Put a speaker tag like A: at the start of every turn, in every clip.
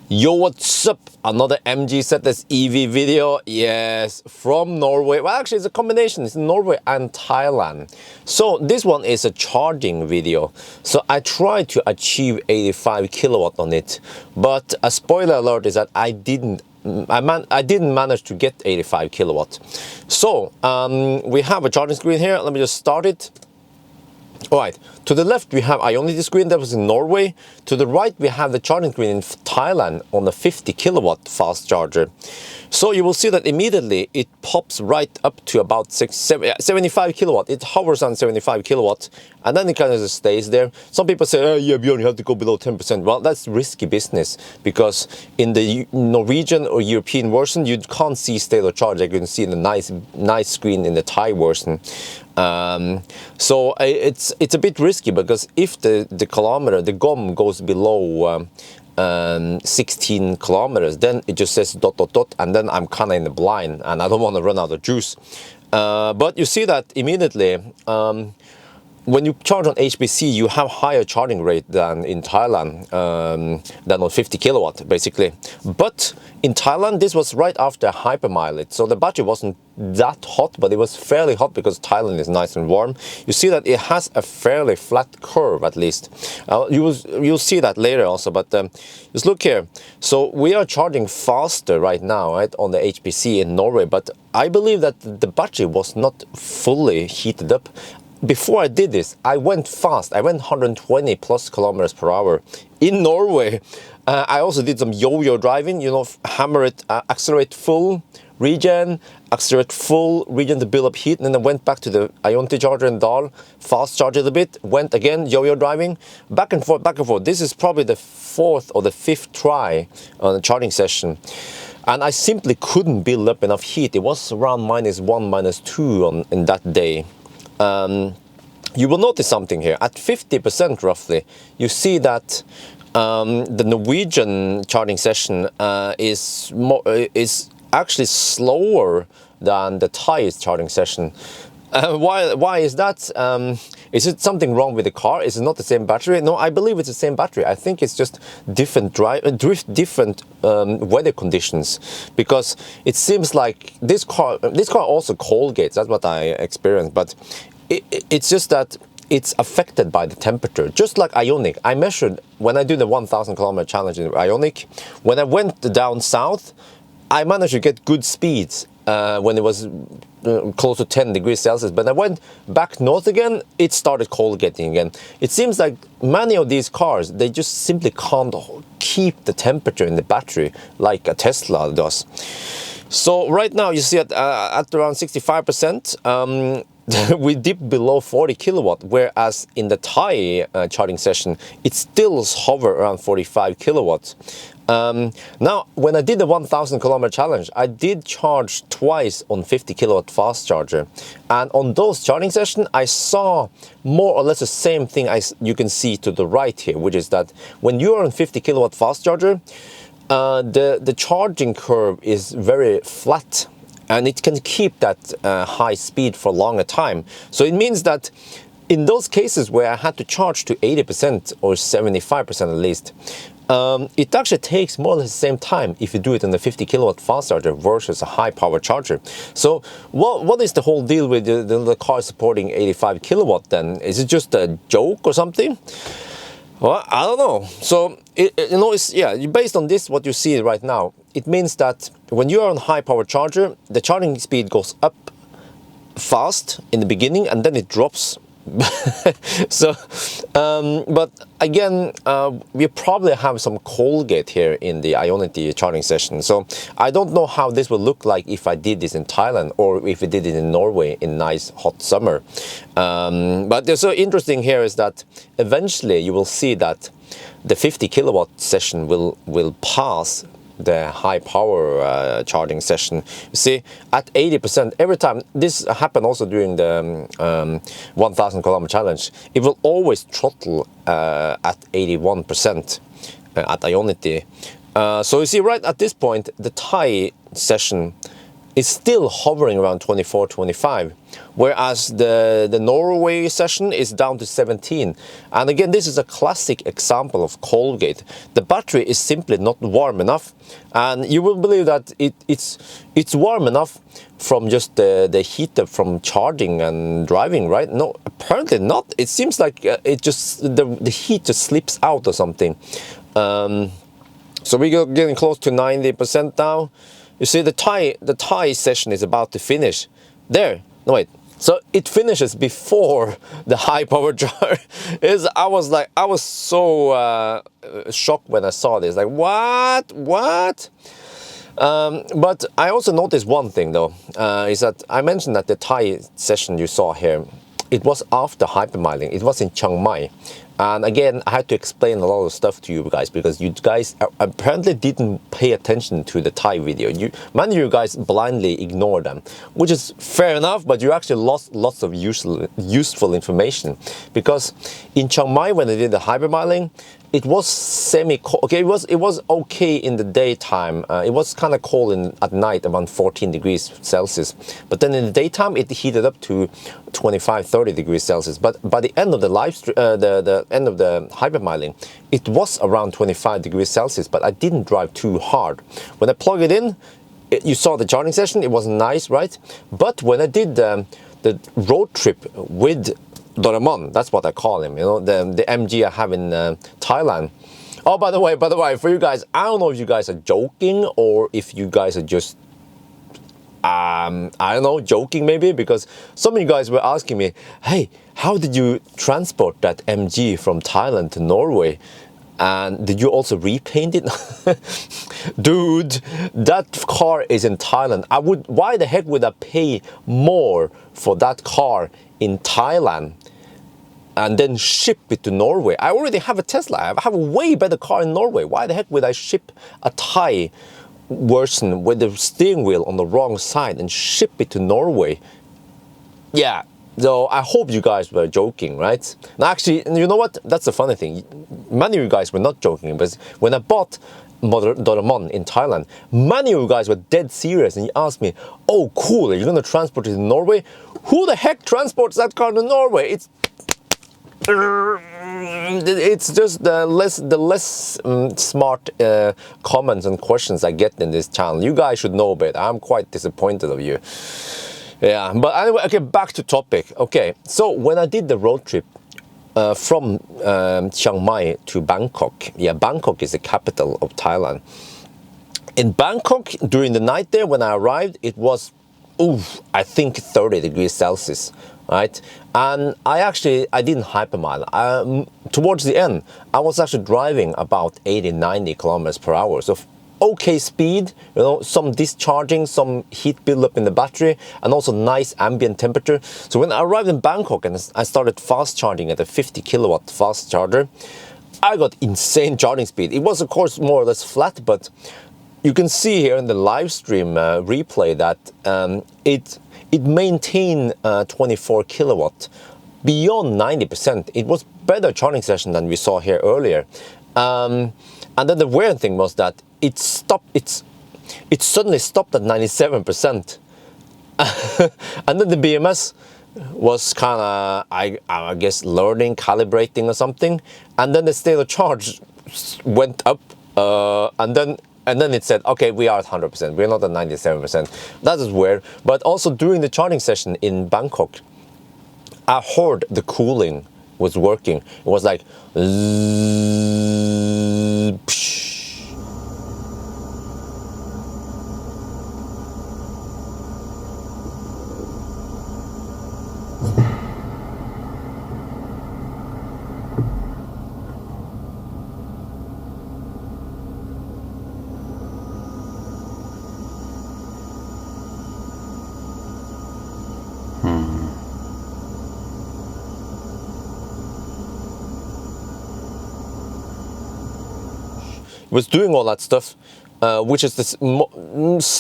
A: Yo, what's up? Another MG ZS EV video. Yes, from Norway. Well, actually, it's a combination. It's Norway and Thailand. So this one is a charging video. So I tried to achieve 85 kilowatt on it, but a spoiler alert is that I didn't manage to get 85 kilowatt. So we have a charging screen here. Let me just start it. Alright, to the left we have Ionity screen, that was in Norway. To the right we have the charging screen in Thailand on a 50 kilowatt fast charger. So you will see that immediately it pops right up to about 75 kilowatt. It hovers on 75 kilowatt and then it kind of just stays there. Some people say, oh yeah, Bjørn, you have to go below 10%. Well, that's risky business because in the Norwegian or European version you can't see state of charge like you can see in the nice screen in the Thai version. So it's a bit risky because if the kilometer, the GOM goes below 16 kilometers, then it just says ... and then I'm kind of in the blind and I don't want to run out of juice. But you see that immediately when you charge on HPC, you have higher charging rate than in Thailand, than on 50 kilowatt basically. But in Thailand, this was right after hypermileage, so the battery wasn't that hot, but it was fairly hot because Thailand is nice and warm. You see that it has a fairly flat curve at least. You'll see that later also, but just look here. So we are charging faster right now, right, on the HPC in Norway, but I believe that the battery was not fully heated up. Before I did this, I went fast. I went 120 plus kilometers per hour in Norway. I also did some yo-yo driving, you know, hammer it, accelerate full, regen, accelerate full, regen to build up heat, and then I went back to the Ionity charger in Dal, fast charge it a bit, went again, yo-yo driving, back and forth, back and forth. This is probably the fourth or the fifth try on the charging session. And I simply couldn't build up enough heat. It was around -1, -2 in that day. You will notice something here. At 50% roughly, you see that the Norwegian charging session is actually slower than the Thai charging session. Why is that? Is it something wrong with the car? Is it not the same battery? No, I believe it's the same battery. I think it's just different weather conditions, because it seems like this car also Coldgate. That's what I experienced, but it's just that it's affected by the temperature, just like Ionic. I measured when I do the 1,000 kilometer challenge in Ionic. When I went down south, I managed to get good speeds when it was close to 10 degrees Celsius. But I went back north again, it started Coldgating again. It seems like many of these cars, they just simply can't keep the temperature in the battery like a Tesla does. So right now you see at around 65%, we dip below 40 kilowatt, whereas in the Thai charging session, it still hover around 45 kilowatts. Now, when I did the 1,000 kilometer challenge, I did charge twice on 50 kilowatt fast charger. And on those charging sessions, I saw more or less the same thing as you can see to the right here, which is that when you're on 50 kilowatt fast charger, the charging curve is very flat. And it can keep that high speed for a longer time. So it means that in those cases where I had to charge to 80% or 75% at least, it actually takes more or less the same time if you do it on the 50 kilowatt fast charger versus a high power charger. So what is the whole deal with the car supporting 85 kilowatt then? Is it just a joke or something? Well, I don't know. So, you know, based on this, what you see right now, it means that when you are on high power charger, the charging speed goes up fast in the beginning and then it drops. So, but again, we probably have some Coldgate here in the Ionity charging session. So I don't know how this will look like if I did this in Thailand or if I did it in Norway in nice hot summer. But so interesting here is that eventually you will see that the 50 kilowatt session will pass the high power charging session. You see, at 80%, every time, this happened also during the 1,000 kilometer challenge, it will always throttle at 81% at Ionity. So you see, right at this point, the Thai session is still hovering around 24, 25. whereas the Norway session is down to 17. And again, this is a classic example of Coldgate. The battery is simply not warm enough, and you will believe that it's warm enough from just the heat up from charging and driving, right? No, apparently not. It seems like it just the heat just slips out or something. So we're getting close to 90% now. You see, the Thai session is about to finish. There, no wait. So it finishes before the high power charge. I was so shocked when I saw this. Like, what? But I also noticed one thing though, is that I mentioned that the Thai session you saw here, it was after hypermiling. It was in Chiang Mai. And again, I had to explain a lot of stuff to you guys because you guys apparently didn't pay attention to the Thai video. Many of you guys blindly ignored them, which is fair enough, but you actually lost lots of useful information. Because in Chiang Mai, when they did the hypermiling, it was semi-cold. Okay, it was okay in the daytime. It was kind of cold at night, around 14 degrees Celsius. But then in the daytime, it heated up to 25, 30 degrees Celsius. But by the end of the live stream, the end of the hypermiling, it was around 25 degrees Celsius. But I didn't drive too hard. When I plugged it in, you saw the charging session. It was nice, right? But when I did the road trip with Doraemon, that's what I call him, you know, the MG I have in Thailand. Oh, by the way, for you guys, I don't know if you guys are joking or if you guys are just, I don't know, joking maybe, because some of you guys were asking me, hey, how did you transport that MG from Thailand to Norway? And did you also repaint it? Dude, that car is in Thailand. Why the heck would I pay more for that car in Thailand and then ship it to Norway? I already have a Tesla. I have a way better car in Norway. Why the heck would I ship a Thai version with the steering wheel on the wrong side and ship it to Norway? Yeah, so I hope you guys were joking, right? Now actually, you know what? That's the funny thing. Many of you guys were not joking, but when I bought Doraemon in Thailand, many of you guys were dead serious and you asked me, oh cool, are you going to transport it to Norway? Who the heck transports that car to Norway? It's just the less smart comments and questions I get in this channel. You guys should know better. I'm quite disappointed of you. Yeah, but anyway, okay, back to topic. Okay, so when I did the road trip from Chiang Mai to Bangkok, yeah, Bangkok is the capital of Thailand. In Bangkok, during the night there, when I arrived, it was, I think 30 degrees Celsius, right? And I didn't hypermile. Towards the end, I was actually driving about 80, 90 kilometers per hour. So okay speed, you know, some discharging, some heat buildup in the battery, and also nice ambient temperature. So when I arrived in Bangkok and I started fast charging at a 50 kilowatt fast charger, I got insane charging speed. It was of course more or less flat, but you can see here in the live stream replay that it maintained 24 kilowatt beyond 90%. It was better charging session than we saw here earlier. And then the weird thing was that it suddenly stopped at 97%. And then the BMS was kind of, I guess, learning, calibrating or something. And then the state of charge went up, and then it said, okay, we are at 100%. We're not at 97%. That is weird. But also during the charging session in Bangkok, I heard the cooling was working. It was like, was doing all that stuff, which is this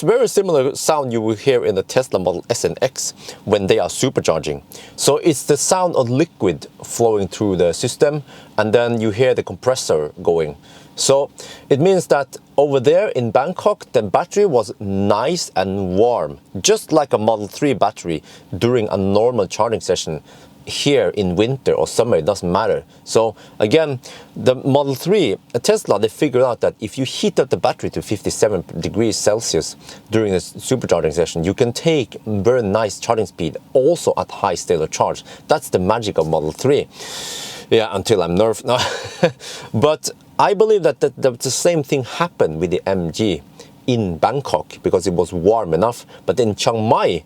A: very similar sound you will hear in the Tesla Model S and X when they are supercharging. So it's the sound of liquid flowing through the system, and then you hear the compressor going. So it means that over there in Bangkok, the battery was nice and warm, just like a Model 3 battery during a normal charging session. Here in winter or summer, it doesn't matter. So again, the Model 3, Tesla, they figured out that if you heat up the battery to 57 degrees Celsius during a supercharging session, you can take very nice charging speed also at high state of charge. That's the magic of Model 3. Yeah, until I'm nerfed. No. But I believe that the same thing happened with the MG in Bangkok because it was warm enough. But in Chiang Mai,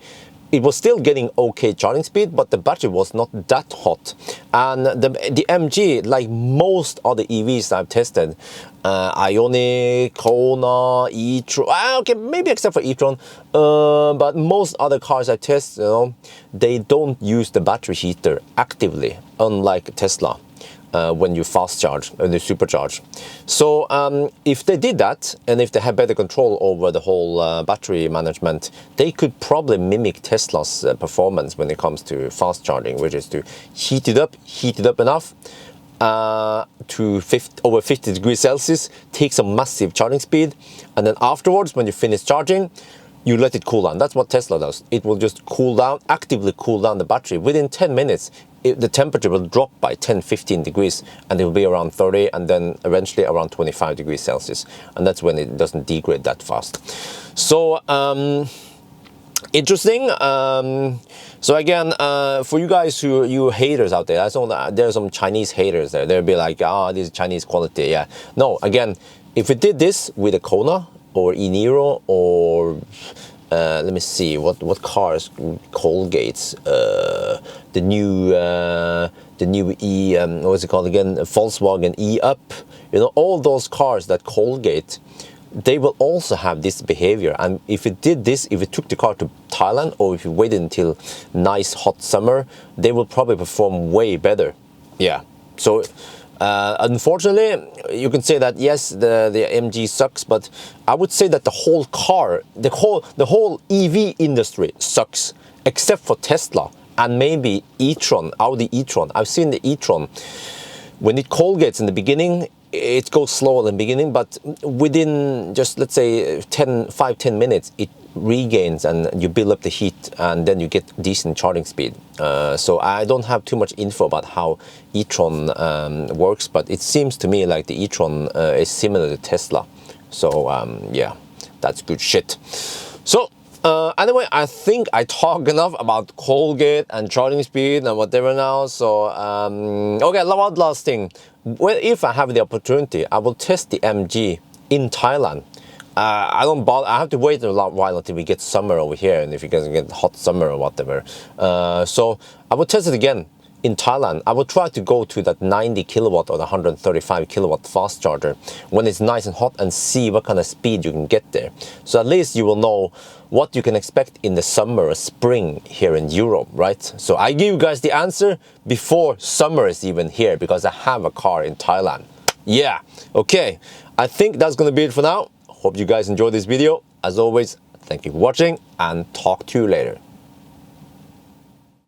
A: it was still getting okay charging speed, but the battery was not that hot. And the MG, like most other EVs I've tested, Ionity, Kona, e-tron, okay, maybe except for e-tron, but most other cars I test, they don't use the battery heater actively, unlike Tesla. When you fast charge and you supercharge. So if they did that, and if they had better control over the whole battery management, they could probably mimic Tesla's performance when it comes to fast charging, which is to heat it up enough to over 50 degrees Celsius, take some massive charging speed, and then afterwards, when you finish charging, you let it cool down. That's what Tesla does. It will just cool down, actively cool down the battery. Within 10 minutes, the temperature will drop by 10-15 degrees, and it will be around 30, and then eventually around 25 degrees Celsius. And that's when it doesn't degrade that fast. So, interesting. So again, for you guys you haters out there, there's some Chinese haters there. They'll be like, this is Chinese quality. Yeah. No, again, if we did this with a Kona or e-Niro or let me see what cars, Coldgates, the new what's it called again, Volkswagen E-Up, all those cars that Coldgate, they will also have this behavior. And if it did this, if it took the car to Thailand, or if you waited until nice hot summer, they will probably perform way better. Yeah. So unfortunately, you can say that yes, the MG sucks, but I would say that the whole car, the whole EV industry sucks, except for Tesla and maybe e-tron, Audi e-tron. I've seen the e-tron. When it Colgates in the beginning, it goes slow in the beginning, but within just, let's say, 5-10 minutes, it regains and you build up the heat, and then you get decent charging speed. So I don't have too much info about how e-tron works, but it seems to me like the e-tron is similar to Tesla. So yeah, that's good shit. So anyway, I think I talked enough about Coldgate and charging speed and whatever now. So okay, one last thing. Well, if I have the opportunity, I will test the MG in Thailand. I don't bother. I have to wait a while until we get summer over here, and if you guys get hot summer or whatever. So I will test it again in Thailand. I will try to go to that 90 kilowatt or the 135 kilowatt fast charger when it's nice and hot, and see what kind of speed you can get there. So at least you will know what you can expect in the summer or spring here in Europe, right? So I give you guys the answer before summer is even here, because I have a car in Thailand. Yeah, okay. I think that's gonna be it for now. Hope you guys enjoyed this video. As always, thank you for watching, and talk to you later.